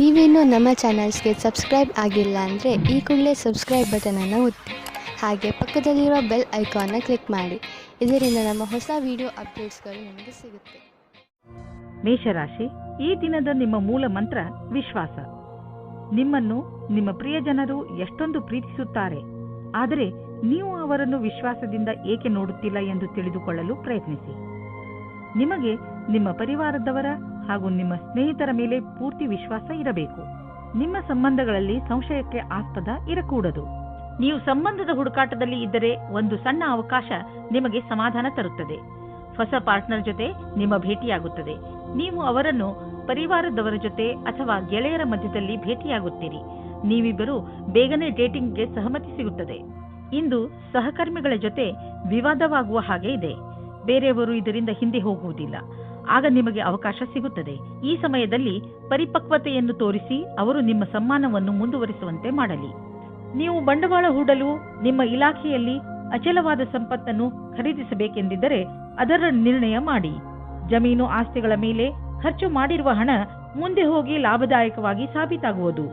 ನೀವೇನೂ ನಮ್ಮ ಚಾನಲ್ಸ್ಗೆ ಸಬ್ಸ್ಕ್ರೈಬ್ ಆಗಿಲ್ಲ ಅಂದರೆ ಈ ಕೂಡಲೇ ಸಬ್ಸ್ಕ್ರೈಬ್ ಬಟನನ್ನು ಒತ್ತಿ ಹಾಗೆ ಪಕ್ಕದಲ್ಲಿರೋ ಬೆಲ್ ಐಕಾನ್ನ ಕ್ಲಿಕ್ ಮಾಡಿ. ಇದರಿಂದ ನಮ್ಮ ಹೊಸ ವಿಡಿಯೋ ಅಪ್ಡೇಟ್ಸ್ಗಳು ನಿಮಗೆ ಸಿಗುತ್ತೆ. ಮೇಷರಾಶಿ, ಈ ದಿನದ ನಿಮ್ಮ ಮೂಲ ಮಂತ್ರ ವಿಶ್ವಾಸ. ನಿಮ್ಮನ್ನು ನಿಮ್ಮ ಪ್ರಿಯಜನರು ಎಷ್ಟೊಂದು ಪ್ರೀತಿಸುತ್ತಾರೆ, ಆದರೆ ನೀವು ಅವರನ್ನು ವಿಶ್ವಾಸದಿಂದ ಏಕೆ ನೋಡುತ್ತಿಲ್ಲ ಎಂದು ತಿಳಿದುಕೊಳ್ಳಲು ಪ್ರಯತ್ನಿಸಿ. ನಿಮಗೆ ನಿಮ್ಮ ಪರಿವಾರದವರ ಹಾಗೂ ನಿಮ್ಮ ಸ್ನೇಹಿತರ ಮೇಲೆ ಪೂರ್ತಿ ವಿಶ್ವಾಸ ಇರಬೇಕು. ನಿಮ್ಮ ಸಂಬಂಧಗಳಲ್ಲಿ ಸಂಶಯಕ್ಕೆ ಆಸ್ಪದ ಇರಕೂಡದು. ನೀವು ಸಂಬಂಧದ ಹುಡುಕಾಟದಲ್ಲಿ ಇದ್ದರೆ ಒಂದು ಸಣ್ಣ ಅವಕಾಶ ನಿಮಗೆ ಸಮಾಧಾನ ತರುತ್ತದೆ. ಹೊಸ ಪಾರ್ಟ್ನರ್ ಜೊತೆ ನಿಮ್ಮ ಭೇಟಿಯಾಗುತ್ತದೆ. ನೀವು ಅವರನ್ನು ಪರಿವಾರದವರ ಜೊತೆ ಅಥವಾ ಗೆಳೆಯರ ಮಧ್ಯದಲ್ಲಿ ಭೇಟಿಯಾಗುತ್ತೀರಿ. ನೀವಿಬ್ಬರು ಬೇಗನೆ ಡೇಟಿಂಗ್ಗೆ ಸಹಮತಿ ಸಿಗುತ್ತದೆ. ಇಂದು ಸಹಕರ್ಮಿಗಳ ಜೊತೆ ವಿವಾದವಾಗುವ ಹಾಗೆ ಇದೆ. ಬೇರೆಯವರು ಇದರಿಂದ ಹಿಂದೆ ಹೋಗುವುದಿಲ್ಲ. ಆಗ ನಿಮಗೆ ಅವಕಾಶ ಸಿಗುತ್ತದೆ. ಈ ಸಮಯದಲ್ಲಿ ಪರಿಪಕ್ವತೆಯನ್ನು ತೋರಿಸಿ ಅವರು ನಿಮ್ಮ ಸಮ್ಮಾನವನ್ನು ಮುಂದುವರಿಸುವಂತೆ ಮಾಡಲಿ. ನೀವು ಬಂಡವಾಳ ಹೂಡಲು ನಿಮ್ಮ ಇಲಾಖೆಯಲ್ಲಿ ಅಚಲವಾದ ಸಂಪತ್ತನ್ನು ಖರೀದಿಸಬೇಕೆಂದಿದ್ದರೆ ಅದರ ನಿರ್ಣಯ ಮಾಡಿ. ಜಮೀನು ಆಸ್ತಿಗಳ ಮೇಲೆ ಖರ್ಚು ಮಾಡಿರುವ ಹಣ ಮುಂದೆ ಹೋಗಿ ಲಾಭದಾಯಕವಾಗಿ ಸಾಬೀತಾಗುವುದು.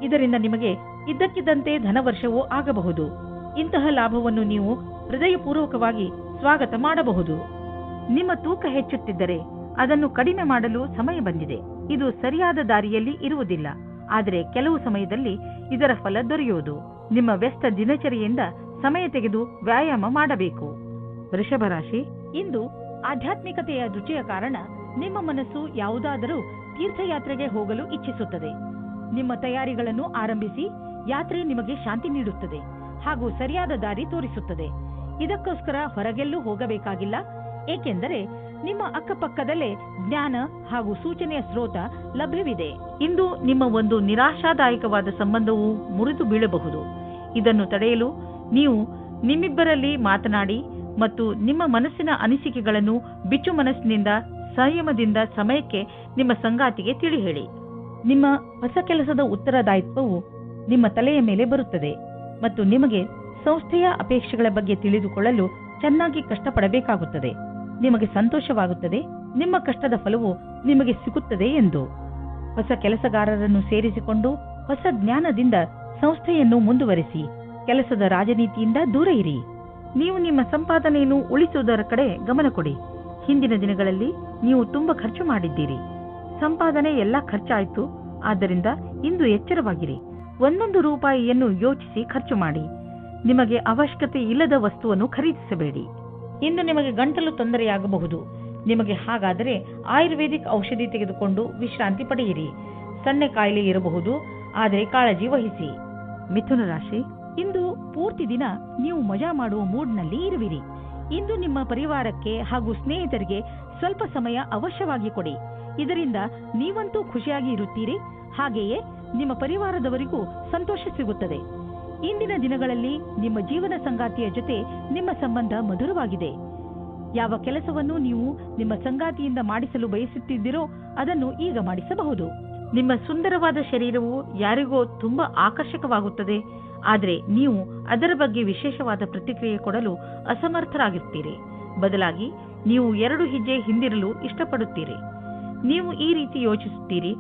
ಇದರಿಂದ ನಿಮಗೆ ಇದ್ದಕ್ಕಿದ್ದಂತೆ ಧನವರ್ಷವೂ ಆಗಬಹುದು. ಇಂತಹ ಲಾಭವನ್ನು ನೀವು ಹೃದಯಪೂರ್ವಕವಾಗಿ ಸ್ವಾಗತ ಮಾಡಬಹುದು. ನಿಮ್ಮ ತೂಕ ಹೆಚ್ಚುತ್ತಿದ್ದರೆ ಅದನ್ನು ಕಡಿಮೆ ಮಾಡಲು ಸಮಯ ಬಂದಿದೆ. ಇದು ಸರಿಯಾದ ದಾರಿಯಲ್ಲಿ ಇರುವುದಿಲ್ಲ, ಆದರೆ ಕೆಲವು ಸಮಯದಲ್ಲಿ ಇದರ ಫಲ ದೊರೆಯುವುದು. ನಿಮ್ಮ ವ್ಯಸ್ತ ದಿನಚರಿಯಿಂದ ಸಮಯ ತೆಗೆದು ವ್ಯಾಯಾಮ ಮಾಡಬೇಕು. ವೃಷಭ ರಾಶಿ, ಇಂದು ಆಧ್ಯಾತ್ಮಿಕತೆಯ ರುಚಿಯ ಕಾರಣ ನಿಮ್ಮ ಮನಸ್ಸು ಯಾವುದಾದರೂ ತೀರ್ಥಯಾತ್ರೆಗೆ ಹೋಗಲು ಇಚ್ಛಿಸುತ್ತದೆ. ನಿಮ್ಮ ತಯಾರಿಗಳನ್ನು ಆರಂಭಿಸಿ. ಯಾತ್ರೆ ನಿಮಗೆ ಶಾಂತಿ ನೀಡುತ್ತದೆ ಹಾಗೂ ಸರಿಯಾದ ದಾರಿ ತೋರಿಸುತ್ತದೆ. ಇದಕ್ಕೋಸ್ಕರ ಹೊರಗೆಲ್ಲೂ ಹೋಗಬೇಕಾಗಿಲ್ಲ, ಏಕೆಂದರೆ ನಿಮ್ಮ ಅಕ್ಕಪಕ್ಕದಲ್ಲೇ ಜ್ಞಾನ ಹಾಗೂ ಸೂಚನೆಯ ಸ್ರೋತ ಲಭ್ಯವಿದೆ. ಇಂದು ನಿಮ್ಮ ಒಂದು ನಿರಾಶಾದಾಯಕವಾದ ಸಂಬಂಧವು ಮುರಿದು ಬೀಳಬಹುದು. ಇದನ್ನು ತಡೆಯಲು ನೀವು ನಿಮ್ಮಿಬ್ಬರಲ್ಲಿ ಮಾತನಾಡಿ ಮತ್ತು ನಿಮ್ಮ ಮನಸ್ಸಿನ ಅನಿಸಿಕೆಗಳನ್ನು ಬಿಚ್ಚು ಮನಸ್ಸಿನಿಂದ ಸಂಯಮದಿಂದ ಸಮಯಕ್ಕೆ ನಿಮ್ಮ ಸಂಗಾತಿಗೆ ತಿಳಿ ಹೇಳಿ. ನಿಮ್ಮ ಹೊಸ ಕೆಲಸದ ಉತ್ತರದಾಯಿತ್ವವು ನಿಮ್ಮ ತಲೆಯ ಮೇಲೆ ಬರುತ್ತದೆ ಮತ್ತು ನಿಮಗೆ ಸಂಸ್ಥೆಯ ಅಪೇಕ್ಷೆಗಳ ಬಗ್ಗೆ ತಿಳಿದುಕೊಳ್ಳಲು ಚೆನ್ನಾಗಿ ಕಷ್ಟಪಡಬೇಕಾಗುತ್ತದೆ. ನಿಮಗೆ ಸಂತೋಷವಾಗುತ್ತದೆ, ನಿಮ್ಮ ಕಷ್ಟದ ಫಲವು ನಿಮಗೆ ಸಿಗುತ್ತದೆ ಎಂದು. ಹೊಸ ಕೆಲಸಗಾರರನ್ನು ಸೇರಿಸಿಕೊಂಡು ಹೊಸ ಜ್ಞಾನದಿಂದ ಸಂಸ್ಥೆಯನ್ನು ಮುಂದುವರಿಸಿ. ಕೆಲಸದ ರಾಜನೀತಿಯಿಂದ ದೂರ ಇರಿ. ನೀವು ನಿಮ್ಮ ಸಂಪಾದನೆಯನ್ನು ಉಳಿಸುವುದರ ಕಡೆ ಗಮನ ಕೊಡಿ. ಹಿಂದಿನ ದಿನಗಳಲ್ಲಿ ನೀವು ತುಂಬಾ ಖರ್ಚು ಮಾಡಿದ್ದೀರಿ. ಸಂಪಾದನೆ ಎಲ್ಲ ಖರ್ಚಾಯಿತು. ಆದ್ದರಿಂದ ಇಂದು ಎಚ್ಚರವಾಗಿರಿ. ಒಂದೊಂದು ರೂಪಾಯಿಯನ್ನು ಯೋಚಿಸಿ ಖರ್ಚು ಮಾಡಿ. ನಿಮಗೆ ಅವಶ್ಯಕತೆ ಇಲ್ಲದ ವಸ್ತುವನ್ನು ಖರೀದಿಸಬೇಡಿ. ಇಂದು ನಿಮಗೆ ಗಂಟಲು ತೊಂದರೆಯಾಗಬಹುದು. ನಿಮಗೆ ಹಾಗಾದರೆ ಆಯುರ್ವೇದಿಕ್ ಔಷಧಿ ತೆಗೆದುಕೊಂಡು ವಿಶ್ರಾಂತಿ ಪಡೆಯಿರಿ. ಸಣ್ಣ ಕಾಯಿಲೆ ಇರಬಹುದು, ಆದರೆ ಕಾಳಜಿ ವಹಿಸಿ. ಮಿಥುನ ರಾಶಿ, ಇಂದು ಪೂರ್ತಿ ದಿನ ನೀವು ಮಜಾ ಮಾಡುವ ಮೂಡ್ನಲ್ಲಿ ಇರುವಿರಿ. ಇಂದು ನಿಮ್ಮ ಪರಿವಾರಕ್ಕೆ ಹಾಗೂ ಸ್ನೇಹಿತರಿಗೆ ಸ್ವಲ್ಪ ಸಮಯ ಅವಶ್ಯವಾಗಿ ಕೊಡಿ. ಇದರಿಂದ ನೀವಂತೂ ಖುಷಿಯಾಗಿ ಇರುತ್ತೀರಿ, ಹಾಗೆಯೇ ನಿಮ್ಮ ಪರಿವಾರದವರಿಗೂ ಸಂತೋಷ ಸಿಗುತ್ತದೆ. ಇಂದಿನ ದಿನಗಳಲ್ಲಿ ನಿಮ್ಮ ಜೀವನ ಸಂಗಾತಿಯ ಜೊತೆ ನಿಮ್ಮ ಸಂಬಂಧ ಮಧುರವಾಗಿದೆ. ಯಾವ ಕೆಲಸವನ್ನು ನೀವು ನಿಮ್ಮ ಸಂಗಾತಿಯಿಂದ ಮಾಡಿಸಲು ಬಯಸುತ್ತಿದ್ದೀರೋ ಅದನ್ನು ಈಗ ಮಾಡಿಸಬಹುದು. ನಿಮ್ಮ ಸುಂದರವಾದ ಶರೀರವು ಯಾರಿಗೋ ತುಂಬಾ ಆಕರ್ಷಕವಾಗುತ್ತದೆ, ಆದರೆ ನೀವು ಅದರ ಬಗ್ಗೆ ವಿಶೇಷವಾದ ಪ್ರತಿಕ್ರಿಯೆ ಕೊಡಲು ಅಸಮರ್ಥರಾಗಿರ್ತೀರಿ. ಬದಲಾಗಿ ನೀವು 2 ಹೆಜ್ಜೆ ಹಿಂದಿರಲು ಇಷ್ಟಪಡುತ್ತೀರಿ. ನೀವು ಈ ರೀತಿ ಯೋಚಿಸುತ್ತೀರಿ,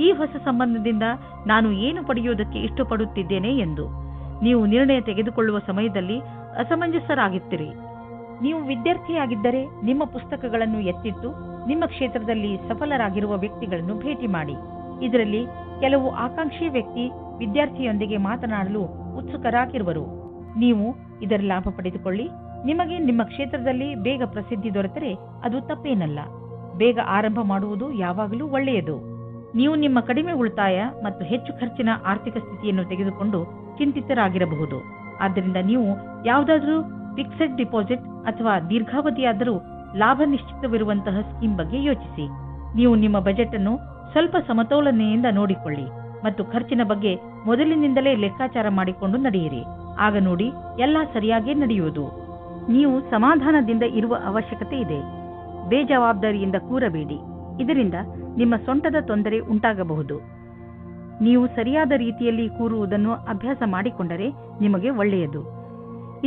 ಈ ಹೊಸ ಸಂಬಂಧದಿಂದ ನಾನು ಏನು ಪಡೆಯುವುದಕ್ಕೆ ಇಷ್ಟಪಡುತ್ತಿದ್ದೇನೆ ಎಂದು. ನೀವು ನಿರ್ಣಯ ತೆಗೆದುಕೊಳ್ಳುವ ಸಮಯದಲ್ಲಿ ಅಸಮಂಜಸರಾಗುತ್ತೀರಿ. ನೀವು ವಿದ್ಯಾರ್ಥಿಯಾಗಿದ್ದರೆ ನಿಮ್ಮ ಪುಸ್ತಕಗಳನ್ನು ಎತ್ತಿಟ್ಟು ನಿಮ್ಮ ಕ್ಷೇತ್ರದಲ್ಲಿ ಸಫಲರಾಗಿರುವ ವ್ಯಕ್ತಿಗಳನ್ನು ಭೇಟಿ ಮಾಡಿ. ಇದರಲ್ಲಿ ಕೆಲವು ಆಕಾಂಕ್ಷಿ ವ್ಯಕ್ತಿ ವಿದ್ಯಾರ್ಥಿಯೊಂದಿಗೆ ಮಾತನಾಡಲು ಉತ್ಸುಕರಾಗಿರುವರು. ನೀವು ಇದರ ಲಾಭ ಪಡೆದುಕೊಳ್ಳಿ. ನಿಮಗೆ ನಿಮ್ಮ ಕ್ಷೇತ್ರದಲ್ಲಿ ಬೇಗ ಪ್ರಸಿದ್ಧಿ ದೊರೆತರೆ ಅದು ತಪ್ಪೇನಲ್ಲ. ಬೇಗ ಆರಂಭ ಮಾಡುವುದು ಯಾವಾಗಲೂ ಒಳ್ಳೆಯದು. ನೀವು ನಿಮ್ಮ ಕಡಿಮೆ ಉಳಿತಾಯ ಮತ್ತು ಹೆಚ್ಚು ಖರ್ಚಿನ ಆರ್ಥಿಕ ಸ್ಥಿತಿಯನ್ನು ತೆಗೆದುಕೊಂಡು ಚಿಂತಿತರಾಗಿರಬಹುದು. ಆದ್ದರಿಂದ ನೀವು ಯಾವುದಾದರೂ ಫಿಕ್ಸೆಡ್ ಡಿಪಾಸಿಟ್ ಅಥವಾ ದೀರ್ಘಾವಧಿಯಾದರೂ ಲಾಭ ನಿಶ್ಚಿತವಿರುವಂತಹ ಸ್ಕೀಮ್ ಬಗ್ಗೆ ಯೋಚಿಸಿ. ನೀವು ನಿಮ್ಮ ಬಜೆಟ್ ಅನ್ನು ಸ್ವಲ್ಪ ಸಮತೋಲನೆಯಿಂದ ನೋಡಿಕೊಳ್ಳಿ ಮತ್ತು ಖರ್ಚಿನ ಬಗ್ಗೆ ಮೊದಲಿನಿಂದಲೇ ಲೆಕ್ಕಾಚಾರ ಮಾಡಿಕೊಂಡು ನಡೆಯಿರಿ. ಆಗ ನೋಡಿ ಎಲ್ಲ ಸರಿಯಾಗಿ ನಡೆಯುವುದು. ನೀವು ಸಮಾಧಾನದಿಂದ ಇರುವ ಅವಶ್ಯಕತೆ ಇದೆ. ಬೇಜವಾಬ್ದಾರಿಯಿಂದ ಕೂರಬೇಡಿ. ಇದರಿಂದ ನಿಮ್ಮ ಸೊಂಟದ ತೊಂದರೆ ಉಂಟಾಗಬಹುದು. ನೀವು ಸರಿಯಾದ ರೀತಿಯಲ್ಲಿ ಕೂರುವುದನ್ನು ಅಭ್ಯಾಸ ಮಾಡಿಕೊಂಡರೆ ನಿಮಗೆ ಒಳ್ಳೆಯದು.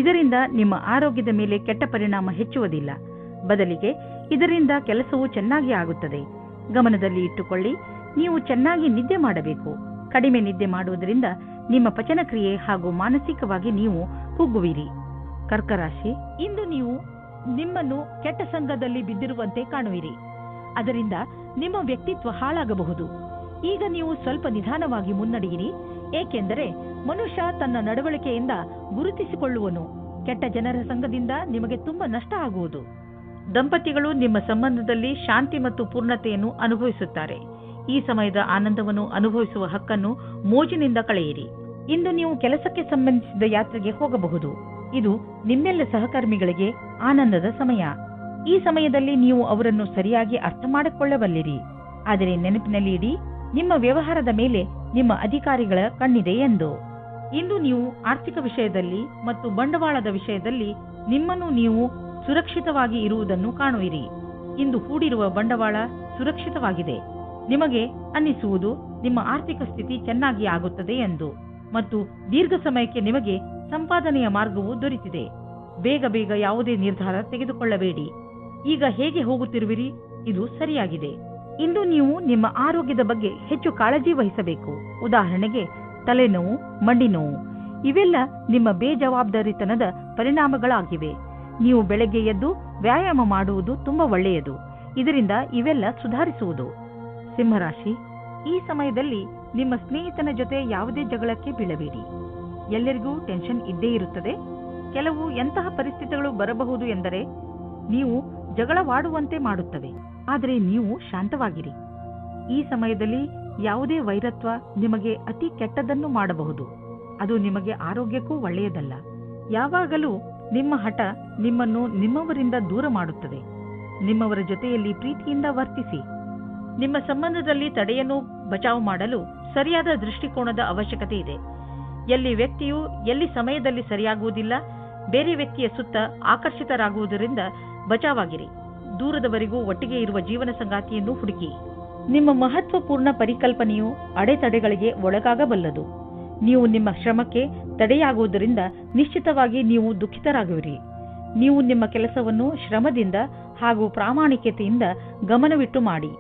ಇದರಿಂದ ನಿಮ್ಮ ಆರೋಗ್ಯದ ಮೇಲೆ ಕೆಟ್ಟ ಪರಿಣಾಮ ಹೆಚ್ಚುವುದಿಲ್ಲ. ಬದಲಿಗೆ ಇದರಿಂದ ಕೆಲಸವು ಚೆನ್ನಾಗಿ ಆಗುತ್ತದೆ. ಗಮನದಲ್ಲಿ ಇಟ್ಟುಕೊಳ್ಳಿ, ನೀವು ಚೆನ್ನಾಗಿ ನಿದ್ದೆ ಮಾಡಬೇಕು. ಕಡಿಮೆ ನಿದ್ದೆ ಮಾಡುವುದರಿಂದ ನಿಮ್ಮ ಪಚನಕ್ರಿಯೆ ಹಾಗೂ ಮಾನಸಿಕವಾಗಿ ನೀವು ಕುಗ್ಗುವಿರಿ. ಕರ್ಕ ರಾಶಿ, ಇಂದು ನೀವು ನಿಮ್ಮನ್ನು ಕೆಟ್ಟ ಸಂಘದಲ್ಲಿ ಬಿದ್ದಿರುವಂತೆ ಕಾಣುವಿರಿ. ಅದರಿಂದ ನಿಮ್ಮ ವ್ಯಕ್ತಿತ್ವ ಹಾಳಾಗಬಹುದು. ಈಗ ನೀವು ಸ್ವಲ್ಪ ನಿಧಾನವಾಗಿ ಮುನ್ನಡೆಯಿರಿ, ಏಕೆಂದರೆ ಮನುಷ್ಯ ತನ್ನ ನಡವಳಿಕೆಯಿಂದ ಗುರುತಿಸಿಕೊಳ್ಳುವನು. ಕೆಟ್ಟ ಜನರ ಸಂಘದಿಂದ ನಿಮಗೆ ತುಂಬಾ ನಷ್ಟ ಆಗುವುದು. ದಂಪತಿಗಳು ನಿಮ್ಮ ಸಂಬಂಧದಲ್ಲಿ ಶಾಂತಿ ಮತ್ತು ಪೂರ್ಣತೆಯನ್ನು ಅನುಭವಿಸುತ್ತಾರೆ. ಈ ಸಮಯದ ಆನಂದವನ್ನು ಅನುಭವಿಸುವ ಹಕ್ಕನ್ನು ಮೋಜಿನಿಂದ ಕಳೆಯಿರಿ. ಇಂದು ನೀವು ಕೆಲಸಕ್ಕೆ ಸಂಬಂಧಿಸಿದ ಯಾತ್ರೆಗೆ ಹೋಗಬಹುದು. ಇದು ನಿಮ್ಮೆಲ್ಲ ಸಹಕರ್ಮಿಗಳಿಗೆ ಆನಂದದ ಸಮಯ. ಈ ಸಮಯದಲ್ಲಿ ನೀವು ಅವರನ್ನು ಸರಿಯಾಗಿ ಅರ್ಥ ಮಾಡಿಕೊಳ್ಳಬಲ್ಲಿರಿ. ಆದರೆ ನೆನಪಿನಲ್ಲಿ ಇಡಿ, ನಿಮ್ಮ ವ್ಯವಹಾರದ ಮೇಲೆ ನಿಮ್ಮ ಅಧಿಕಾರಿಗಳ ಕಣ್ಣಿದೆ ಎಂದು. ಇಂದು ನೀವು ಆರ್ಥಿಕ ವಿಷಯದಲ್ಲಿ ಮತ್ತು ಬಂಡವಾಳದ ವಿಷಯದಲ್ಲಿ ನಿಮ್ಮನ್ನು ನೀವು ಸುರಕ್ಷಿತವಾಗಿ ಇರುವುದನ್ನು ಕಾಣುವಿರಿ. ಇಂದು ಹೂಡಿರುವ ಬಂಡವಾಳ ಸುರಕ್ಷಿತವಾಗಿದೆ. ನಿಮಗೆ ಅನ್ನಿಸುವುದು ನಿಮ್ಮ ಆರ್ಥಿಕ ಸ್ಥಿತಿ ಚೆನ್ನಾಗಿ ಆಗುತ್ತದೆ ಎಂದು ಮತ್ತು ದೀರ್ಘ ಸಮಯಕ್ಕೆ ನಿಮಗೆ ಸಂಪಾದನೆಯ ಮಾರ್ಗವು ದೊರೆತಿದೆ. ಬೇಗ ಬೇಗ ಯಾವುದೇ ನಿರ್ಧಾರ ತೆಗೆದುಕೊಳ್ಳಬೇಡಿ. ಈಗ ಹೇಗೆ ಹೋಗುತ್ತಿರುವಿರಿ ಇದು ಸರಿಯಾಗಿದೆ. ಇಂದು ನೀವು ನಿಮ್ಮ ಆರೋಗ್ಯದ ಬಗ್ಗೆ ಹೆಚ್ಚು ಕಾಳಜಿ ವಹಿಸಬೇಕು. ಉದಾಹರಣೆಗೆ ತಲೆನೋವು, ಮಂಡಿ ನೋವು ಇವೆಲ್ಲ ನಿಮ್ಮ ಬೇಜವಾಬ್ದಾರಿತನದ ಪರಿಣಾಮಗಳಾಗಿವೆ. ನೀವು ಬೆಳಗ್ಗೆ ಎದ್ದು ವ್ಯಾಯಾಮ ಮಾಡುವುದು ತುಂಬಾ ಒಳ್ಳೆಯದು. ಇದರಿಂದ ಇವೆಲ್ಲ ಸುಧಾರಿಸುವುದು. ಸಿಂಹರಾಶಿ, ಈ ಸಮಯದಲ್ಲಿ ನಿಮ್ಮ ಸ್ನೇಹಿತನ ಜೊತೆ ಯಾವುದೇ ಜಗಳಕ್ಕೆ ಬೀಳಬೇಡಿ. ಎಲ್ಲರಿಗೂ ಟೆನ್ಷನ್ ಇದ್ದೇ ಇರುತ್ತದೆ. ಕೆಲವು ಎಂತಹ ಪರಿಸ್ಥಿತಿಗಳು ಬರಬಹುದು ಎಂದರೆ ನೀವು ಜಗಳವಾಡುವಂತೆ ಮಾಡುತ್ತವೆ. ಆದರೆ ನೀವು ಶಾಂತವಾಗಿರಿ. ಈ ಸಮಯದಲ್ಲಿ ಯಾವುದೇ ವೈರತ್ವ ನಿಮಗೆ ಅತಿ ಕೆಟ್ಟದನ್ನು ಮಾಡಬಹುದು. ಅದು ನಿಮಗೆ ಆರೋಗ್ಯಕ್ಕೂ ಒಳ್ಳೆಯದಲ್ಲ. ಯಾವಾಗಲೂ ನಿಮ್ಮ ಹಠ ನಿಮ್ಮನ್ನು ನಿಮ್ಮವರಿಂದ ದೂರ ಮಾಡುತ್ತದೆ. ನಿಮ್ಮವರ ಜೊತೆಯಲ್ಲಿ ಪ್ರೀತಿಯಿಂದ ವರ್ತಿಸಿ. ನಿಮ್ಮ ಸಂಬಂಧದಲ್ಲಿ ತಡೆಯನ್ನು ಬಚಾವು ಮಾಡಲು ಸರಿಯಾದ ದೃಷ್ಟಿಕೋನದ ಅವಶ್ಯಕತೆ ಇದೆ. ಎಲ್ಲಿ ವ್ಯಕ್ತಿಯು ಎಲ್ಲಿ ಸಮಯದಲ್ಲಿ ಸರಿಯಾಗುವುದಿಲ್ಲ, ಬೇರೆ ವ್ಯಕ್ತಿಯ ಸುತ್ತ ಆಕರ್ಷಿತರಾಗುವುದರಿಂದ ಬಚಾವಾಗಿರಿ. ದೂರದವರೆಗೂ ಒಟ್ಟಿಗೆ ಇರುವ ಜೀವನ ಸಂಗಾತಿಯನ್ನು ಹುಡುಕಿ. ನಿಮ್ಮ ಮಹತ್ವಪೂರ್ಣ ಪರಿಕಲ್ಪನೆಯು ಅಡೆತಡೆಗಳಿಗೆ ಒಳಗಾಗಬಲ್ಲದು. ನೀವು ನಿಮ್ಮ ಶ್ರಮಕ್ಕೆ ತಡೆಯಾಗುವುದರಿಂದ ನಿಶ್ಚಿತವಾಗಿ ನೀವು ದುಃಖಿತರಾಗುವಿರಿ. ನೀವು ನಿಮ್ಮ ಕೆಲಸವನ್ನು ಶ್ರಮದಿಂದ ಹಾಗೂ ಪ್ರಾಮಾಣಿಕತೆಯಿಂದ ಗಮನವಿಟ್ಟು ಮಾಡಿ.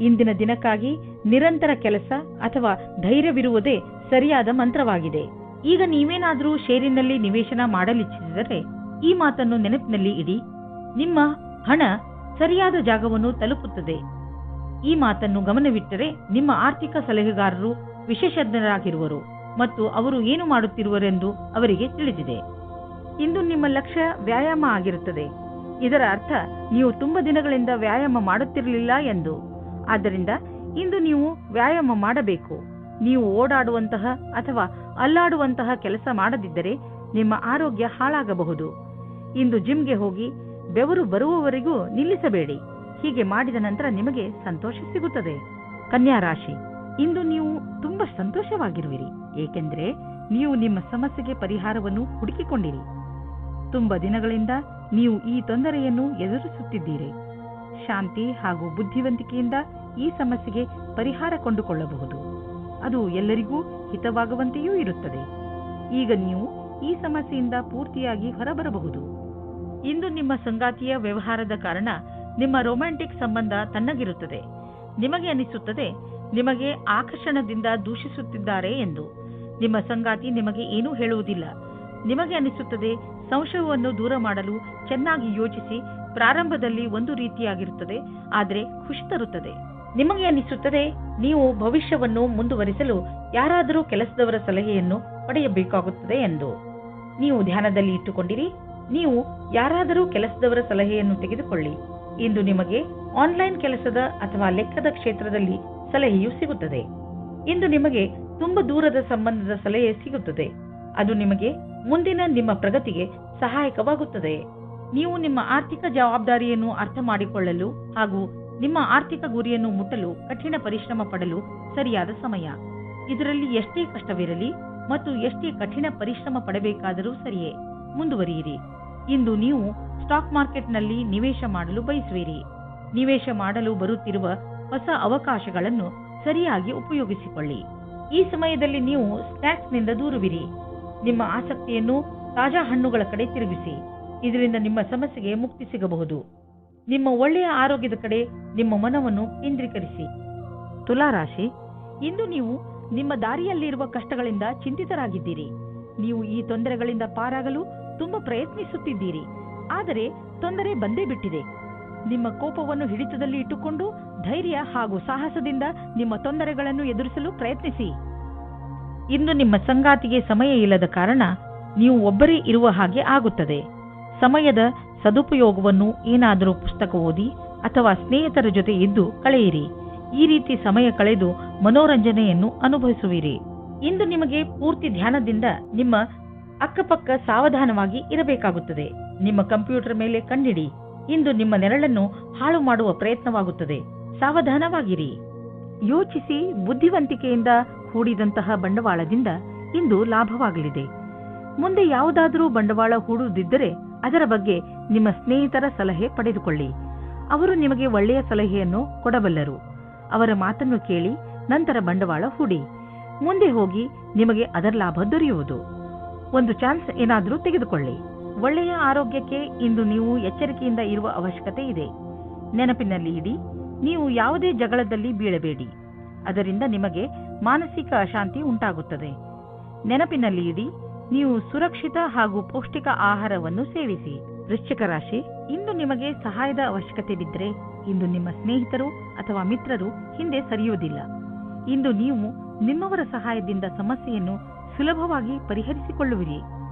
ಇಂದಿನ ದಿನಕ್ಕಾಗಿ ನಿರಂತರ ಕೆಲಸ ಅಥವಾ ಧೈರ್ಯವಿರುವುದೇ ಸರಿಯಾದ ಮಂತ್ರವಾಗಿದೆ. ಈಗ ನೀವೇನಾದರೂ ಷೇರಿನಲ್ಲಿ ನಿವೇಶನ ಮಾಡಲಿಚ್ಛಿಸಿದರೆ ಈ ಮಾತನ್ನು ನೆನಪಿನಲ್ಲಿ ಇಡಿ. ನಿಮ್ಮ ಹಣ ಸರಿಯಾದ ಜಾಗವನ್ನು ತಲುಪುತ್ತದೆ. ಈ ಮಾತನ್ನು ಗಮನವಿಟ್ಟರೆ ನಿಮ್ಮ ಆರ್ಥಿಕ ಸಲಹೆಗಾರರು ವಿಶೇಷಜ್ಞರಾಗಿರುವರು ಮತ್ತು ಅವರು ಏನು ಮಾಡುತ್ತಿರುವರೆಂದು ಅವರಿಗೆ ತಿಳಿದಿದೆ. ಇಂದು ನಿಮ್ಮ ಲಕ್ಷ್ಯ ವ್ಯಾಯಾಮ ಆಗಿರುತ್ತದೆ. ಇದರ ಅರ್ಥ ನೀವು ತುಂಬಾ ದಿನಗಳಿಂದ ವ್ಯಾಯಾಮ ಮಾಡುತ್ತಿರಲಿಲ್ಲ ಎಂದು. ಆದ್ದರಿಂದ ಇಂದು ನೀವು ವ್ಯಾಯಾಮ ಮಾಡಬೇಕು. ನೀವು ಓಡಾಡುವಂತಹ ಅಥವಾ ಅಲ್ಲಾಡುವಂತಹ ಕೆಲಸ ಮಾಡದಿದ್ದರೆ ನಿಮ್ಮ ಆರೋಗ್ಯ ಹಾಳಾಗಬಹುದು. ಇಂದು ಜಿಮ್ಗೆ ಹೋಗಿ ಬೆವರು ಬರುವವರೆಗೂ ನಿಲ್ಲಿಸಬೇಡಿ. ಹೀಗೆ ಮಾಡಿದ ನಂತರ ನಿಮಗೆ ಸಂತೋಷ ಸಿಗುತ್ತದೆ. ಕನ್ಯಾ ರಾಶಿ, ಇಂದು ನೀವು ತುಂಬಾ ಸಂತೋಷವಾಗಿರುವಿರಿ, ಏಕೆಂದರೆ ನೀವು ನಿಮ್ಮ ಸಮಸ್ಯೆಗೆ ಪರಿಹಾರವನ್ನು ಹುಡುಕಿಕೊಂಡಿರಿ. ತುಂಬಾ ದಿನಗಳಿಂದ ನೀವು ಈ ತೊಂದರೆಯನ್ನು ಎದುರಿಸುತ್ತಿದ್ದೀರಿ. ಶಾಂತಿ ಹಾಗೂ ಬುದ್ಧಿವಂತಿಕೆಯಿಂದ ಈ ಸಮಸ್ಯೆಗೆ ಪರಿಹಾರ ಕೊಂಡುಕೊಳ್ಳಬಹುದು. ಅದು ಎಲ್ಲರಿಗೂ ಹಿತವಾಗುವಂತೆಯೂ ಇರುತ್ತದೆ. ಈಗ ನೀವು ಈ ಸಮಸ್ಯೆಯಿಂದ ಪೂರ್ತಿಯಾಗಿ ಹೊರಬರಬಹುದು. ಇಂದು ನಿಮ್ಮ ಸಂಗಾತಿಯ ವ್ಯವಹಾರದ ಕಾರಣ ನಿಮ್ಮ ರೊಮ್ಯಾಂಟಿಕ್ ಸಂಬಂಧ ತಣ್ಣಗಿರುತ್ತದೆ. ನಿಮಗೆ ಅನಿಸುತ್ತದೆ ನಿಮಗೆ ಆಕರ್ಷಣದಿಂದ ದೂಷಿಸುತ್ತಿದ್ದಾರೆ ಎಂದು. ನಿಮ್ಮ ಸಂಗಾತಿ ನಿಮಗೆ ಏನೂ ಹೇಳುವುದಿಲ್ಲ. ನಿಮಗೆ ಅನಿಸುತ್ತದೆ ಸಂಶಯವನ್ನು ದೂರ ಮಾಡಲು ಚೆನ್ನಾಗಿ ಯೋಚಿಸಿ. ಪ್ರಾರಂಭದಲ್ಲಿ ಒಂದು ರೀತಿಯಾಗಿರುತ್ತದೆ, ಆದರೆ ಖುಷಿ ತರುತ್ತದೆ. ನಿಮಗೆ ಅನಿಸುತ್ತದೆ ನೀವು ಭವಿಷ್ಯವನ್ನು ಮುಂದುವರಿಸಲು ಯಾರಾದರೂ ಕೆಲಸದವರ ಸಲಹೆಯನ್ನು ಪಡೆಯಬೇಕಾಗುತ್ತದೆ ಎಂದು. ನೀವು ಧ್ಯಾನದಲ್ಲಿ ಇಟ್ಟುಕೊಂಡಿರಿ. ನೀವು ಯಾರಾದರೂ ಕೆಲಸದವರ ಸಲಹೆಯನ್ನು ತೆಗೆದುಕೊಳ್ಳಿ. ಇಂದು ನಿಮಗೆ ಆನ್ಲೈನ್ ಕೆಲಸದ ಅಥವಾ ಲೆಕ್ಕದ ಕ್ಷೇತ್ರದಲ್ಲಿ ಸಲಹೆಯು ಸಿಗುತ್ತದೆ. ಇಂದು ನಿಮಗೆ ತುಂಬಾ ದೂರದ ಸಂಬಂಧದ ಸಲಹೆ ಸಿಗುತ್ತದೆ. ಅದು ನಿಮಗೆ ಮುಂದಿನ ನಿಮ್ಮ ಪ್ರಗತಿಗೆ ಸಹಾಯಕವಾಗುತ್ತದೆ. ನೀವು ನಿಮ್ಮ ಆರ್ಥಿಕ ಜವಾಬ್ದಾರಿಯನ್ನು ಅರ್ಥ ಮಾಡಿಕೊಳ್ಳಲು ಹಾಗೂ ನಿಮ್ಮ ಆರ್ಥಿಕ ಗುರಿಯನ್ನು ಮುಟ್ಟಲು ಕಠಿಣ ಪರಿಶ್ರಮ ಪಡಲು ಸರಿಯಾದ ಸಮಯ. ಇದರಲ್ಲಿ ಎಷ್ಟೇ ಕಷ್ಟವಿರಲಿ ಮತ್ತು ಎಷ್ಟೇ ಕಠಿಣ ಪರಿಶ್ರಮ ಪಡಬೇಕಾದರೂ ಸರಿಯೇ, ಮುಂದುವರಿಯಿರಿ. ಇಂದು ನೀವು ಸ್ಟಾಕ್ ಮಾರ್ಕೆಟ್ನಲ್ಲಿ ನಿವೇಶ ಮಾಡಲು ಬಯಸುವಿರಿ. ನಿವೇಶ ಮಾಡಲು ಬರುತ್ತಿರುವ ಹೊಸ ಅವಕಾಶಗಳನ್ನು ಸರಿಯಾಗಿ ಉಪಯೋಗಿಸಿಕೊಳ್ಳಿ. ಈ ಸಮಯದಲ್ಲಿ ನೀವು ಸ್ನ್ಯಾಕ್ಸ್ನಿಂದ ದೂರವಿರಿ. ನಿಮ್ಮ ಆಸಕ್ತಿಯನ್ನು ತಾಜಾ ಹಣ್ಣುಗಳ ಕಡೆ ತಿರುಗಿಸಿ. ಇದರಿಂದ ನಿಮ್ಮ ಸಮಸ್ಯೆಗೆ ಮುಕ್ತಿ ಸಿಗಬಹುದು. ನಿಮ್ಮ ಒಳ್ಳೆಯ ಆರೋಗ್ಯದ ಕಡೆ ನಿಮ್ಮ ಮನವನ್ನು ಕೇಂದ್ರೀಕರಿಸಿ. ತುಲಾ ರಾಶಿ, ಇಂದು ನೀವು ನಿಮ್ಮ ದಾರಿಯಲ್ಲಿರುವ ಕಷ್ಟಗಳಿಂದ ಚಿಂತಿತರಾಗಿದ್ದೀರಿ. ನೀವು ಈ ತೊಂದರೆಗಳಿಂದ ಪಾರಾಗಲು ತುಂಬಾ ಪ್ರಯತ್ನಿಸುತ್ತಿದ್ದೀರಿ, ಆದರೆ ತೊಂದರೆ ಬಂದೇ ಬಿಟ್ಟಿದೆ. ನಿಮ್ಮ ಕೋಪವನ್ನು ಹಿಡಿತದಲ್ಲಿ ಇಟ್ಟುಕೊಂಡು ಧೈರ್ಯ ಹಾಗೂ ಸಾಹಸದಿಂದ ನಿಮ್ಮ ತೊಂದರೆಗಳನ್ನು ಎದುರಿಸಲು ಪ್ರಯತ್ನಿಸಿ. ಇಂದು ನಿಮ್ಮ ಸಂಗಾತಿಗೆ ಸಮಯ ಇಲ್ಲದ ಕಾರಣ ನೀವು ಒಬ್ಬರೇ ಇರುವ ಹಾಗೆ ಆಗುತ್ತದೆ. ಸಮಯದ ಸದುಪಯೋಗವನ್ನು ಏನಾದರೂ ಪುಸ್ತಕ ಓದಿ ಅಥವಾ ಸ್ನೇಹಿತರ ಜೊತೆ ಇದ್ದು ಕಳೆಯಿರಿ. ಈ ರೀತಿ ಸಮಯ ಕಳೆದು ಮನೋರಂಜನೆಯನ್ನು ಅನುಭವಿಸುವಿರಿ. ಇಂದು ನಿಮಗೆ ಪೂರ್ತಿ ಧ್ಯಾನದಿಂದ ನಿಮ್ಮ ಅಕ್ಕಪಕ್ಕ ಸಾವಧಾನವಾಗಿ ಇರಬೇಕಾಗುತ್ತದೆ. ನಿಮ್ಮ ಕಂಪ್ಯೂಟರ್ ಮೇಲೆ ಕಣ್ಣಿಡಿ. ಇಂದು ನಿಮ್ಮ ನೆರಳನ್ನು ಹಾಳು ಮಾಡುವ ಪ್ರಯತ್ನವಾಗುತ್ತದೆ. ಸಾವಧಾನವಾಗಿರಿ. ಯೋಚಿಸಿ ಬುದ್ಧಿವಂತಿಕೆಯಿಂದ ಹೂಡಿದಂತಹ ಬಂಡವಾಳದಿಂದ ಇಂದು ಲಾಭವಾಗಲಿದೆ. ಮುಂದೆ ಯಾವುದಾದರೂ ಬಂಡವಾಳ ಹೂಡುವುದಿದ್ದರೆ ಅದರ ಬಗ್ಗೆ ನಿಮ್ಮ ಸ್ನೇಹಿತರ ಸಲಹೆ ಪಡೆದುಕೊಳ್ಳಿ. ಅವರು ನಿಮಗೆ ಒಳ್ಳೆಯ ಸಲಹೆಯನ್ನು ಕೊಡಬಲ್ಲರು. ಅವರ ಮಾತನ್ನು ಕೇಳಿ ನಂತರ ಬಂಡವಾಳ ಹೂಡಿ. ಮುಂದೆ ಹೋಗಿ ನಿಮಗೆ ಅದರ ಲಾಭ ದೊರೆಯುವುದು. ಒಂದು ಚಾನ್ಸ್ ಏನಾದರೂ ತೆಗೆದುಕೊಳ್ಳಿ. ಒಳ್ಳೆಯ ಆರೋಗ್ಯಕ್ಕೆ ಇಂದು ನೀವು ಎಚ್ಚರಿಕೆಯಿಂದ ಇರುವ ಅವಶ್ಯಕತೆ ಇದೆ. ನೆನಪಿನಲ್ಲಿ ಇಡಿ, ನೀವು ಯಾವುದೇ ಜಗಳದಲ್ಲಿ ಬೀಳಬೇಡಿ. ಅದರಿಂದ ನಿಮಗೆ ಮಾನಸಿಕ ಅಶಾಂತಿ ಉಂಟಾಗುತ್ತದೆ. ನೆನಪಿನಲ್ಲಿ ಇಡಿ, ನೀವು ಸುರಕ್ಷಿತ ಹಾಗೂ ಪೌಷ್ಟಿಕ ಆಹಾರವನ್ನು ಸೇವಿಸಿ. ವೃಶ್ಚಿಕ ರಾಶಿ, ಇಂದು ನಿಮಗೆ ಸಹಾಯದ ಅವಶ್ಯಕತೆ ಬಿದ್ದರೆ ಇಂದು ನಿಮ್ಮ ಸ್ನೇಹಿತರು ಅಥವಾ ಮಿತ್ರರು ಹಿಂದೆ ಸರಿಯುವುದಿಲ್ಲ. ಇಂದು ನೀವು ನಿಮ್ಮವರ ಸಹಾಯದಿಂದ ಸಮಸ್ಯೆಯನ್ನು ಸುಲಭವಾಗಿ ಪರಿಹರಿಸಿಕೊಳ್ಳುವಿರಿ.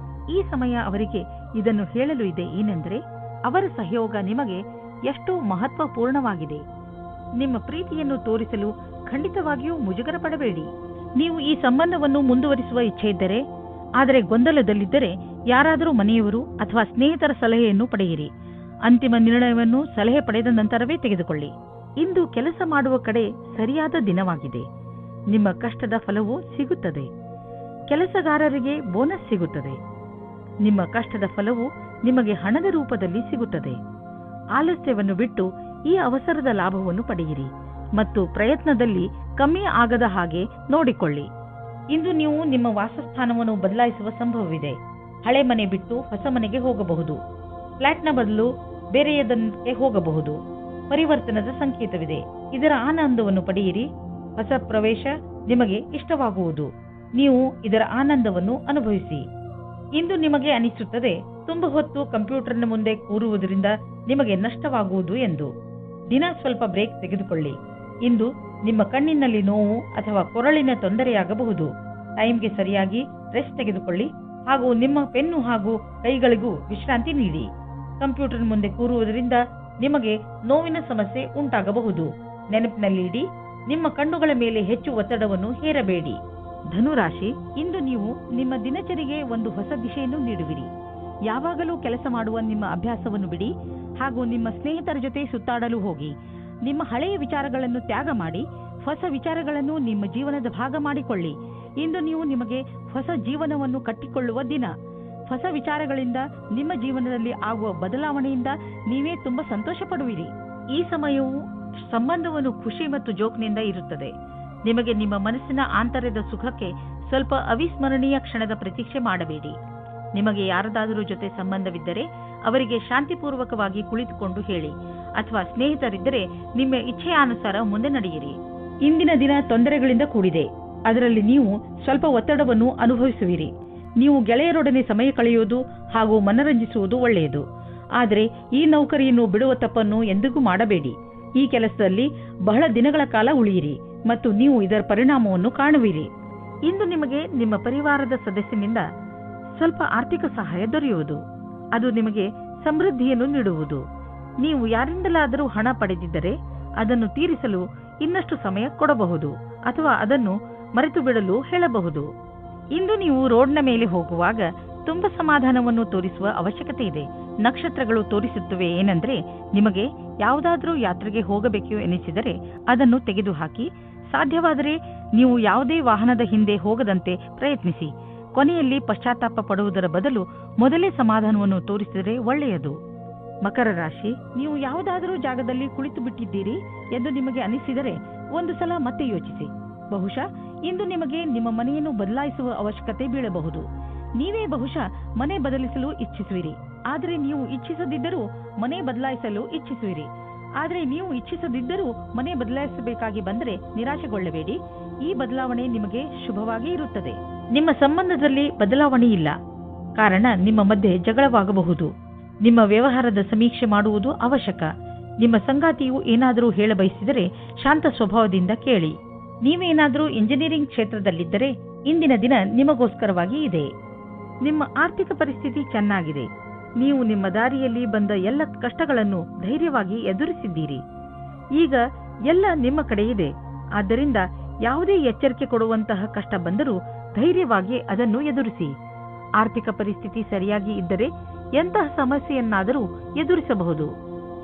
ಈ ಸಮಯ ಅವರಿಗೆ ಇದನ್ನು ಹೇಳಲು ಇದೆ ಏನೆಂದರೆ ಅವರ ಸಹಯೋಗ ನಿಮಗೆ ಎಷ್ಟು ಮಹತ್ವಪೂರ್ಣವಾಗಿದೆ. ನಿಮ್ಮ ಪ್ರೀತಿಯನ್ನು ತೋರಿಸಲು ಖಂಡಿತವಾಗಿಯೂ ಮುಜುಗರ ಪಡಬೇಡಿ. ನೀವು ಈ ಸಂಬಂಧವನ್ನು ಮುಂದುವರಿಸುವ ಇಚ್ಛೆ ಇದ್ದರೆ, ಆದರೆ ಗೊಂದಲದಲ್ಲಿದ್ದರೆ ಯಾರಾದರೂ ಮನೆಯವರು ಅಥವಾ ಸ್ನೇಹಿತರ ಸಲಹೆಯನ್ನು ಪಡೆಯಿರಿ. ಅಂತಿಮ ನಿರ್ಣಯವನ್ನು ಸಲಹೆ ಪಡೆದ ನಂತರವೇ ತೆಗೆದುಕೊಳ್ಳಿ. ಇಂದು ಕೆಲಸ ಮಾಡುವ ಕಡೆ ಸರಿಯಾದ ದಿನವಾಗಿದೆ. ನಿಮ್ಮ ಕಷ್ಟದ ಫಲವು ಸಿಗುತ್ತದೆ. ಕೆಲಸಗಾರರಿಗೆ ಬೋನಸ್ ಸಿಗುತ್ತದೆ. ನಿಮ್ಮ ಕಷ್ಟದ ಫಲವು ನಿಮಗೆ ಹಣದ ರೂಪದಲ್ಲಿ ಸಿಗುತ್ತದೆ. ಆಲಸ್ಯವನ್ನು ಬಿಟ್ಟು ಈ ಅವಸರದ ಲಾಭವನ್ನು ಪಡೆಯಿರಿ ಮತ್ತು ಪ್ರಯತ್ನದಲ್ಲಿ ಕಮ್ಮಿ ಆಗದ ಹಾಗೆ ನೋಡಿಕೊಳ್ಳಿ. ಇಂದು ನೀವು ನಿಮ್ಮ ವಾಸಸ್ಥಾನವನ್ನು ಬದಲಾಯಿಸುವ ಸಂಭವವಿದೆ. ಹಳೆ ಮನೆ ಬಿಟ್ಟು ಹೊಸ ಮನೆಗೆ ಹೋಗಬಹುದು. ಫ್ಲಾಟ್ನ ಬದಲು ಬೇರೆಯದಕ್ಕೆ ಹೋಗಬಹುದು. ಪರಿವರ್ತನದ ಸಂಕೇತವಿದೆ. ಇದರ ಆನಂದವನ್ನು ಪಡೆಯಿರಿ. ಹೊಸ ಪ್ರವೇಶ ನಿಮಗೆ ಇಷ್ಟವಾಗುವುದು. ನೀವು ಇದರ ಆನಂದವನ್ನು ಅನುಭವಿಸಿ. ಇಂದು ನಿಮಗೆ ಅನಿಸುತ್ತದೆ ತುಂಬ ಹೊತ್ತು ಕಂಪ್ಯೂಟರ್ನ ಮುಂದೆ ಕೂರುವುದರಿಂದ ನಿಮಗೆ ನಷ್ಟವಾಗುವುದು ಎಂದು. ದಿನ ಸ್ವಲ್ಪ ಬ್ರೇಕ್ ತೆಗೆದುಕೊಳ್ಳಿ. ಇಂದು ನಿಮ್ಮ ಕಣ್ಣಿನಲ್ಲಿ ನೋವು ಅಥವಾ ಕೊರಳಿನ ತೊಂದರೆಯಾಗಬಹುದು. ಟೈಮ್ಗೆ ಸರಿಯಾಗಿ ರೆಸ್ಟ್ ತೆಗೆದುಕೊಳ್ಳಿ ಹಾಗೂ ನಿಮ್ಮ ಪೆನ್ನು ಹಾಗೂ ಕೈಗಳಿಗೂ ವಿಶ್ರಾಂತಿ ನೀಡಿ. ಕಂಪ್ಯೂಟರ್ ಮುಂದೆ ಕೂರುವುದರಿಂದ ನಿಮಗೆ ನೋವಿನ ಸಮಸ್ಯೆ ಉಂಟಾಗಬಹುದು. ನೆನಪಿನಲ್ಲಿ ಇಡಿ, ನಿಮ್ಮ ಕಣ್ಣುಗಳ ಮೇಲೆ ಹೆಚ್ಚು ಒತ್ತಡವನ್ನು ಹೇರಬೇಡಿ. ಧನುರಾಶಿ, ಇಂದು ನೀವು ನಿಮ್ಮ ದಿನಚರಿಗೆ ಒಂದು ಹೊಸ ದಿಶೆಯನ್ನು ನೀಡುವಿರಿ. ಯಾವಾಗಲೂ ಕೆಲಸ ಮಾಡುವ ನಿಮ್ಮ ಅಭ್ಯಾಸವನ್ನು ಬಿಡಿ ಹಾಗೂ ನಿಮ್ಮ ಸ್ನೇಹಿತರ ಜೊತೆ ಸುತ್ತಾಡಲು ಹೋಗಿ. ನಿಮ್ಮ ಹಳೆಯ ವಿಚಾರಗಳನ್ನು ತ್ಯಾಗ ಮಾಡಿ ಹೊಸ ವಿಚಾರಗಳನ್ನು ನಿಮ್ಮ ಜೀವನದ ಭಾಗ ಮಾಡಿಕೊಳ್ಳಿ. ಇಂದು ನೀವು ನಿಮಗೆ ಹೊಸ ಜೀವನವನ್ನು ಕಟ್ಟಿಕೊಳ್ಳುವ ದಿನ. ಹೊಸ ವಿಚಾರಗಳಿಂದ ನಿಮ್ಮ ಜೀವನದಲ್ಲಿ ಆಗುವ ಬದಲಾವಣೆಯಿಂದ ನೀವೇ ತುಂಬಾ ಸಂತೋಷ ಪಡುವಿರಿ. ಈ ಸಮಯವು ಸಂಬಂಧವನ್ನು ಖುಷಿ ಮತ್ತು ಜೋಕ್ನಿಂದ ಇರುತ್ತದೆ. ನಿಮಗೆ ನಿಮ್ಮ ಮನಸ್ಸಿನ ಆಂತರ್ಯದ ಸುಖಕ್ಕೆ ಸ್ವಲ್ಪ ಅವಿಸ್ಮರಣೀಯ ಕ್ಷಣದ ಪ್ರತೀಕ್ಷೆ ಮಾಡಬೇಡಿ. ನಿಮಗೆ ಯಾರದಾದರೂ ಜೊತೆ ಸಂಬಂಧವಿದ್ದರೆ ಅವರಿಗೆ ಶಾಂತಿಪೂರ್ವಕವಾಗಿ ಕುಳಿತುಕೊಂಡು ಹೇಳಿ ಅಥವಾ ಸ್ನೇಹಿತರಿದ್ದರೆ ನಿಮ್ಮ ಇಚ್ಛೆಯಾನುಸಾರ ಮುಂದೆ ನಡೆಯಿರಿ. ಇಂದಿನ ದಿನ ತೊಂದರೆಗಳಿಂದ ಕೂಡಿದೆ. ಅದರಲ್ಲಿ ನೀವು ಸ್ವಲ್ಪ ಒತ್ತಡವನ್ನು ಅನುಭವಿಸುವಿರಿ. ನೀವು ಗೆಳೆಯರೊಡನೆ ಸಮಯ ಕಳೆಯುವುದು ಹಾಗೂ ಮನರಂಜಿಸುವುದು ಒಳ್ಳೆಯದು. ಆದರೆ ಈ ನೌಕರಿಯನ್ನು ಬಿಡುವ ತಪ್ಪನ್ನು ಎಂದಿಗೂ ಮಾಡಬೇಡಿ. ಈ ಕೆಲಸದಲ್ಲಿ ಬಹಳ ದಿನಗಳ ಕಾಲ ಉಳಿಯಿರಿ ಮತ್ತು ನೀವು ಇದರ ಪರಿಣಾಮವನ್ನು ಕಾಣುವಿರಿ. ಇಂದು ನಿಮಗೆ ನಿಮ್ಮ ಪರಿವಾರದ ಸದಸ್ಯನಿಂದ ಸ್ವಲ್ಪ ಆರ್ಥಿಕ ಸಹಾಯ ದೊರೆಯುವುದು. ಅದು ನಿಮಗೆ ಸಮೃದ್ಧಿಯನ್ನು ನೀಡುವುದು. ನೀವು ಯಾರಿಂದಲಾದರೂ ಹಣ ಪಡೆದಿದ್ದರೆ ಅದನ್ನು ತೀರಿಸಲು ಇನ್ನಷ್ಟು ಸಮಯ ಕೊಡಬಹುದು ಅಥವಾ ಅದನ್ನು ಮರೆತು ಬಿಡಲು ಹೇಳಬಹುದು. ಇಂದು ನೀವು ರೋಡ್ನ ಮೇಲೆ ಹೋಗುವಾಗ ತುಂಬ ಸಮಾಧಾನವನ್ನು ತೋರಿಸುವ ಅವಶ್ಯಕತೆ ಇದೆ. ನಕ್ಷತ್ರಗಳು ತೋರಿಸುತ್ತವೆ ಏನೆಂದರೆ ನಿಮಗೆ ಯಾವುದಾದ್ರೂ ಯಾತ್ರೆಗೆ ಹೋಗಬೇಕು ಎನಿಸಿದರೆ ಅದನ್ನು ತೆಗೆದುಹಾಕಿ. ಸಾಧ್ಯವಾದರೆ ನೀವು ಯಾವುದೇ ವಾಹನದ ಹಿಂದೆ ಹೋಗದಂತೆ ಪ್ರಯತ್ನಿಸಿ. ಕೊನೆಯಲ್ಲಿ ಪಶ್ಚಾತ್ತಾಪ ಪಡುವುದರ ಬದಲು ಮೊದಲೇ ಸಮಾಧಾನವನ್ನು ತೋರಿಸಿದರೆ ಒಳ್ಳೆಯದು. ಮಕರ ರಾಶಿ, ನೀವು ಯಾವುದಾದರೂ ಜಾಗದಲ್ಲಿ ಕುಳಿತು ಬಿಟ್ಟಿದ್ದೀರಿ ಎಂದು ನಿಮಗೆ ಅನಿಸಿದರೆ ಒಂದು ಸಲ ಮತ್ತೆ ಯೋಚಿಸಿ. ಬಹುಶಃ ಇಂದು ನಿಮಗೆ ನಿಮ್ಮ ಮನೆಯನ್ನು ಬದಲಾಯಿಸುವ ಅವಶ್ಯಕತೆ ಬೀಳಬಹುದು. ನೀವೇ ಬಹುಶಃ ಮನೆ ಬದಲಿಸಲು ಇಚ್ಛಿಸುವಿರಿ, ಆದರೆ ನೀವು ಇಚ್ಛಿಸದಿದ್ದರೂ ಮನೆ ಬದಲಾಯಿಸಲು ಇಚ್ಛಿಸುವಿರಿ. ಆದರೆ ನೀವು ಇಚ್ಛಿಸದಿದ್ದರೂ ಮನೆ ಬದಲಾಯಿಸಬೇಕಾಗಿ ಬಂದರೆ ನಿರಾಶೆಗೊಳ್ಳಬೇಡಿ. ಈ ಬದಲಾವಣೆ ನಿಮಗೆ ಶುಭವಾಗಿ ಇರುತ್ತದೆ. ನಿಮ್ಮ ಸಂಬಂಧದಲ್ಲಿ ಬದಲಾವಣೆ ಇಲ್ಲ, ಕಾರಣ ನಿಮ್ಮ ಮಧ್ಯೆ ಜಗಳವಾಗಬಹುದು. ನಿಮ್ಮ ವ್ಯವಹಾರದ ಸಮೀಕ್ಷೆ ಮಾಡುವುದು ಅವಶ್ಯಕ. ನಿಮ್ಮ ಸಂಗಾತಿಯು ಏನಾದರೂ ಹೇಳ ಬಯಸಿದರೆ ಶಾಂತ ಸ್ವಭಾವದಿಂದ ಕೇಳಿ. ನೀವೇನಾದರೂ ಇಂಜಿನಿಯರಿಂಗ್ ಕ್ಷೇತ್ರದಲ್ಲಿದ್ದರೆ ಇಂದಿನ ದಿನ ನಿಮಗೋಸ್ಕರವಾಗಿ ಇದೆ. ನಿಮ್ಮ ಆರ್ಥಿಕ ಪರಿಸ್ಥಿತಿ ಚೆನ್ನಾಗಿದೆ. ನೀವು ನಿಮ್ಮ ದಾರಿಯಲ್ಲಿ ಬಂದ ಎಲ್ಲ ಕಷ್ಟಗಳನ್ನು ಧೈರ್ಯವಾಗಿ ಎದುರಿಸಿದ್ದೀರಿ. ಈಗ ಎಲ್ಲ ನಿಮ್ಮ ಕಡೆ ಇದೆ. ಆದ್ದರಿಂದ ಯಾವುದೇ ಎಚ್ಚರಿಕೆ ಕೊಡುವಂತಹ ಕಷ್ಟ ಬಂದರೂ ಧೈರ್ಯವಾಗಿ ಅದನ್ನು ಎದುರಿಸಿ. ಆರ್ಥಿಕ ಪರಿಸ್ಥಿತಿ ಸರಿಯಾಗಿ ಇದ್ದರೆ ಎಂತಹ ಸಮಸ್ಯೆಯನ್ನಾದರೂ ಎದುರಿಸಬಹುದು.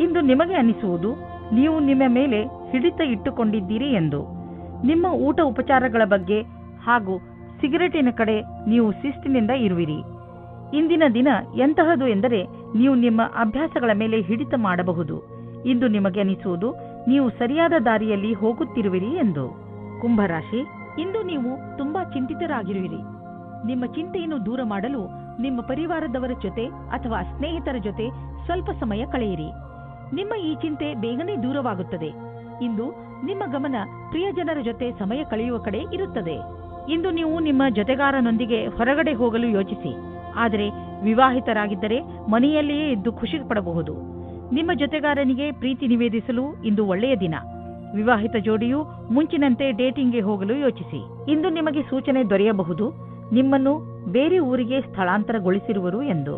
ಇಂದು ನಿಮಗೆ ಅನಿಸುವುದು ನೀವು ನಿಮ್ಮ ಮೇಲೆ ಹಿಡಿತ ಇಟ್ಟುಕೊಂಡಿದ್ದೀರಿ ಎಂದು. ನಿಮ್ಮ ಊಟ ಉಪಚಾರಗಳ ಬಗ್ಗೆ ಹಾಗೂ ಸಿಗರೇಟಿನ ಕಡೆ ನೀವು ಶಿಸ್ತಿನಿಂದ ಇರುವಿರಿ. ಇಂದಿನ ದಿನ ಎಂತಹದು ಎಂದರೆ ನೀವು ನಿಮ್ಮ ಅಭ್ಯಾಸಗಳ ಮೇಲೆ ಹಿಡಿತ ಮಾಡಬಹುದು. ಇಂದು ನಿಮಗೆ ಅನಿಸುವುದು ನೀವು ಸರಿಯಾದ ದಾರಿಯಲ್ಲಿ ಹೋಗುತ್ತಿರುವಿರಿ ಎಂದು. ಕುಂಭರಾಶಿ, ಇಂದು ನೀವು ತುಂಬಾ ಚಿಂತಿತರಾಗಿರುವಿರಿ. ನಿಮ್ಮ ಚಿಂತೆಯನ್ನು ದೂರ ಮಾಡಲು ನಿಮ್ಮ ಪರಿವಾರದವರ ಜೊತೆ ಅಥವಾ ಸ್ನೇಹಿತರ ಜೊತೆ ಸ್ವಲ್ಪ ಸಮಯ ಕಳೆಯಿರಿ. ನಿಮ್ಮ ಈ ಚಿಂತೆ ಬೇಗನೆ ದೂರವಾಗುತ್ತದೆ. ಇಂದು ನಿಮ್ಮ ಗಮನ ಪ್ರಿಯಜನರ ಜೊತೆ ಸಮಯ ಕಳೆಯುವ ಕಡೆ ಇರುತ್ತದೆ. ಇಂದು ನೀವು ನಿಮ್ಮ ಜೊತೆಗಾರನೊಂದಿಗೆ ಹೊರಗಡೆ ಹೋಗಲು ಯೋಚಿಸಿ. ಆದರೆ ವಿವಾಹಿತರಾಗಿದ್ದರೆ ಮನೆಯಲ್ಲಿಯೇ ಇದ್ದು ಖುಷಿ ಪಡಬಹುದು. ನಿಮ್ಮ ಜೊತೆಗಾರನಿಗೆ ಪ್ರೀತಿ ನಿವೇದಿಸಲು ಇಂದು ಒಳ್ಳೆಯ ದಿನ. ವಿವಾಹಿತ ಜೋಡಿಯು ಮುಂಚಿನಂತೆ ಡೇಟಿಂಗ್ಗೆ ಹೋಗಲು ಯೋಚಿಸಿ. ಇಂದು ನಿಮಗೆ ಸೂಚನೆ ದೊರೆಯಬಹುದು ನಿಮ್ಮನ್ನು ಬೇರೆ ಊರಿಗೆ ಸ್ಥಳಾಂತರಗೊಳಿಸಿರುವರು ಎಂದು,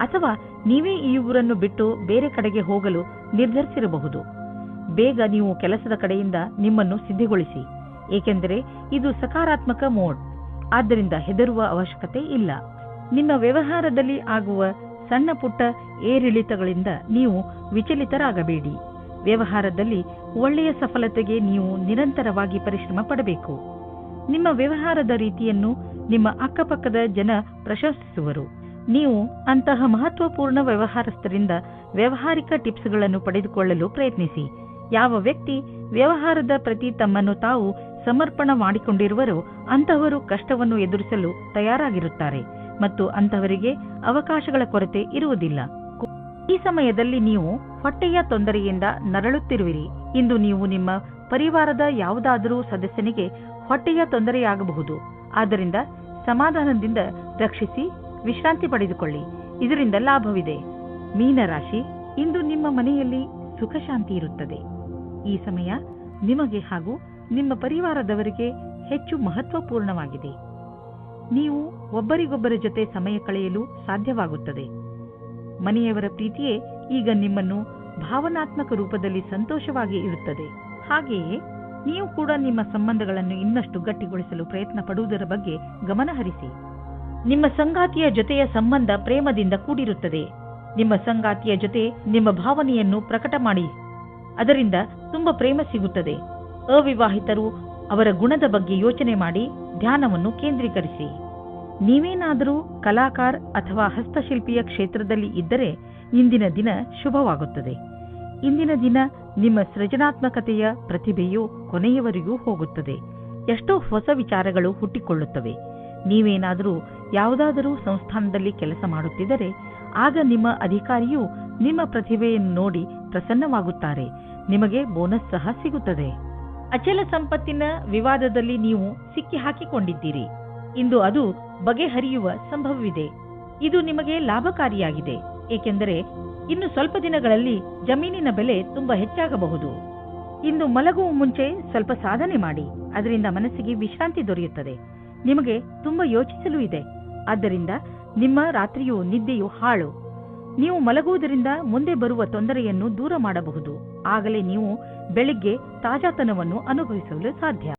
ಅಥವಾ ನೀವೇ ಈ ಊರನ್ನು ಬಿಟ್ಟು ಬೇರೆ ಕಡೆಗೆ ಹೋಗಲು ನಿರ್ಧರಿಸಿರಬಹುದು. ಬೇಗ ನೀವು ಕೆಲಸದ ಕಡೆಯಿಂದ ನಿಮ್ಮನ್ನು ಸಿದ್ಧಗೊಳಿಸಿ, ಏಕೆಂದರೆ ಇದು ಸಕಾರಾತ್ಮಕ ಮೋಡ್. ಆದ್ದರಿಂದ ಹೆದರುವ ಅವಶ್ಯಕತೆ ಇಲ್ಲ. ನಿಮ್ಮ ವ್ಯವಹಾರದಲ್ಲಿ ಆಗುವ ಸಣ್ಣ ಪುಟ್ಟ ಏರಿಳಿತಗಳಿಂದ ನೀವು ವಿಚಲಿತರಾಗಬೇಡಿ. ವ್ಯವಹಾರದಲ್ಲಿ ಒಳ್ಳೆಯ ಸಫಲತೆಗೆ ನೀವು ನಿರಂತರವಾಗಿ ಪರಿಶ್ರಮ ಪಡಬೇಕು. ನಿಮ್ಮ ವ್ಯವಹಾರದ ರೀತಿಯನ್ನು ನಿಮ್ಮ ಅಕ್ಕಪಕ್ಕದ ಜನ ಪ್ರಶಂಸಿಸುವರು. ನೀವು ಅಂತಹ ಮಹತ್ವಪೂರ್ಣ ವ್ಯವಹಾರಸ್ಥರಿಂದ ವ್ಯಾವಹಾರಿಕ ಟಿಪ್ಸ್ಗಳನ್ನು ಪಡೆದುಕೊಳ್ಳಲು ಪ್ರಯತ್ನಿಸಿ. ಯಾವ ವ್ಯಕ್ತಿ ವ್ಯವಹಾರದ ಪ್ರತಿ ತಮ್ಮನ್ನು ತಾವು ಸಮರ್ಪಣ ಮಾಡಿಕೊಂಡಿರುವರೋ ಅಂತಹವರು ಕಷ್ಟವನ್ನು ಎದುರಿಸಲು ತಯಾರಾಗಿರುತ್ತಾರೆ ಮತ್ತು ಅಂತಹವರಿಗೆ ಅವಕಾಶಗಳ ಕೊರತೆ ಇರುವುದಿಲ್ಲ. ಈ ಸಮಯದಲ್ಲಿ ನೀವು ಹೊಟ್ಟೆಯ ತೊಂದರೆಯಿಂದ ನರಳುತ್ತಿರುವಿರಿ. ಇಂದು ನೀವು ನಿಮ್ಮ ಪರಿವಾರದ ಯಾವುದಾದರೂ ಸದಸ್ಯನಿಗೆ ಹೊಟ್ಟೆಯ ತೊಂದರೆಯಾಗಬಹುದು. ಆದ್ದರಿಂದ ಸಮಾಧಾನದಿಂದ ರಕ್ಷಿಸಿ ವಿಶ್ರಾಂತಿ ಪಡೆದುಕೊಳ್ಳಿ. ಇದರಿಂದ ಲಾಭವಿದೆ. ಮೀನರಾಶಿ, ಇಂದು ನಿಮ್ಮ ಮನೆಯಲ್ಲಿ ಸುಖ ಶಾಂತಿ ಇರುತ್ತದೆ. ಈ ಸಮಯ ನಿಮಗೆ ಹಾಗೂ ನಿಮ್ಮ ಪರಿವಾರದವರಿಗೆ ಹೆಚ್ಚು ಮಹತ್ವಪೂರ್ಣವಾಗಿದೆ. ನೀವು ಒಬ್ಬರಿಗೊಬ್ಬರ ಜೊತೆ ಸಮಯ ಕಳೆಯಲು ಸಾಧ್ಯವಾಗುತ್ತದೆ. ಮನೆಯವರ ಪ್ರೀತಿಯೇ ಈಗ ನಿಮ್ಮನ್ನು ಭಾವನಾತ್ಮಕ ರೂಪದಲ್ಲಿ ಸಂತೋಷವಾಗಿ ಇರುತ್ತದೆ. ಹಾಗೆಯೇ ನೀವು ಕೂಡ ನಿಮ್ಮ ಸಂಬಂಧಗಳನ್ನು ಇನ್ನಷ್ಟು ಗಟ್ಟಿಗೊಳಿಸಲು ಪ್ರಯತ್ನ ಪಡುವುದರ ಬಗ್ಗೆ ಗಮನ ಹರಿಸಿ. ನಿಮ್ಮ ಸಂಗಾತಿಯ ಜೊತೆಯ ಸಂಬಂಧ ಪ್ರೇಮದಿಂದ ಕೂಡಿರುತ್ತದೆ. ನಿಮ್ಮ ಸಂಗಾತಿಯ ಜೊತೆ ನಿಮ್ಮ ಭಾವನೆಯನ್ನು ಪ್ರಕಟ ಮಾಡಿ, ಅದರಿಂದ ತುಂಬ ಪ್ರೇಮ ಸಿಗುತ್ತದೆ. ಅವಿವಾಹಿತರು ಅವರ ಗುಣದ ಬಗ್ಗೆ ಯೋಚನೆ ಮಾಡಿ ಧ್ಯಾನವನ್ನು ಕೇಂದ್ರೀಕರಿಸಿ. ನೀವೇನಾದರೂ ಕಲಾಕಾರ ಅಥವಾ ಹಸ್ತಶಿಲ್ಪಿಯ ಕ್ಷೇತ್ರದಲ್ಲಿ ಇದ್ದರೆ ಇಂದಿನ ದಿನ ಶುಭವಾಗುತ್ತದೆ. ಇಂದಿನ ದಿನ ನಿಮ್ಮ ಸೃಜನಾತ್ಮಕತೆಯ ಪ್ರತಿಭೆಯು ಕೊನೆಯವರೆಗೂ ಹೋಗುತ್ತದೆ. ಎಷ್ಟೋ ಹೊಸ ವಿಚಾರಗಳು ಹುಟ್ಟಿಕೊಳ್ಳುತ್ತವೆ. ನೀವೇನಾದರೂ ಯಾವುದಾದರೂ ಸಂಸ್ಥಾನದಲ್ಲಿ ಕೆಲಸ ಮಾಡುತ್ತಿದ್ದರೆ ಆಗ ನಿಮ್ಮ ಅಧಿಕಾರಿಯು ನಿಮ್ಮ ಪ್ರತಿಭೆಯನ್ನು ನೋಡಿ ಪ್ರಸನ್ನವಾಗುತ್ತಾರೆ. ನಿಮಗೆ ಬೋನಸ್ ಸಹ ಸಿಗುತ್ತದೆ. ಅಚಲ ಸಂಪತ್ತಿನ ವಿವಾದದಲ್ಲಿ ನೀವು ಸಿಕ್ಕಿ ಹಾಕಿಕೊಂಡಿದ್ದೀರಿ. ಇಂದು ಅದು ಬಗೆಹರಿಯುವ ಸಂಭವವಿದೆ. ಇದು ನಿಮಗೆ ಲಾಭಕಾರಿಯಾಗಿದೆ, ಏಕೆಂದರೆ ಇನ್ನು ಸ್ವಲ್ಪ ದಿನಗಳಲ್ಲಿ ಜಮೀನಿನ ಬೆಲೆ ತುಂಬಾ ಹೆಚ್ಚಾಗಬಹುದು. ಇಂದು ಮಲಗುವ ಮುಂಚೆ ಸ್ವಲ್ಪ ಸಾಧನೆ ಮಾಡಿ, ಅದರಿಂದ ಮನಸ್ಸಿಗೆ ವಿಶ್ರಾಂತಿ ದೊರೆಯುತ್ತದೆ. ನಿಮಗೆ ತುಂಬಾ ಯೋಚಿಸಲು ಇದೆ, ಆದ್ದರಿಂದ ನಿಮ್ಮ ರಾತ್ರಿಯು ನಿದ್ದೆಯು ಹಾಳು. ನೀವು ಮಲಗುವುದರಿಂದ ಮುಂದೆ ಬರುವ ತೊಂದರೆಯನ್ನು ದೂರ ಮಾಡಬಹುದು. ಆಗಲೇ ನೀವು ಬೆಳಿಗ್ಗೆ ತಾಜಾತನವನ್ನು ಅನುಭವಿಸಲು ಸಾಧ್ಯ.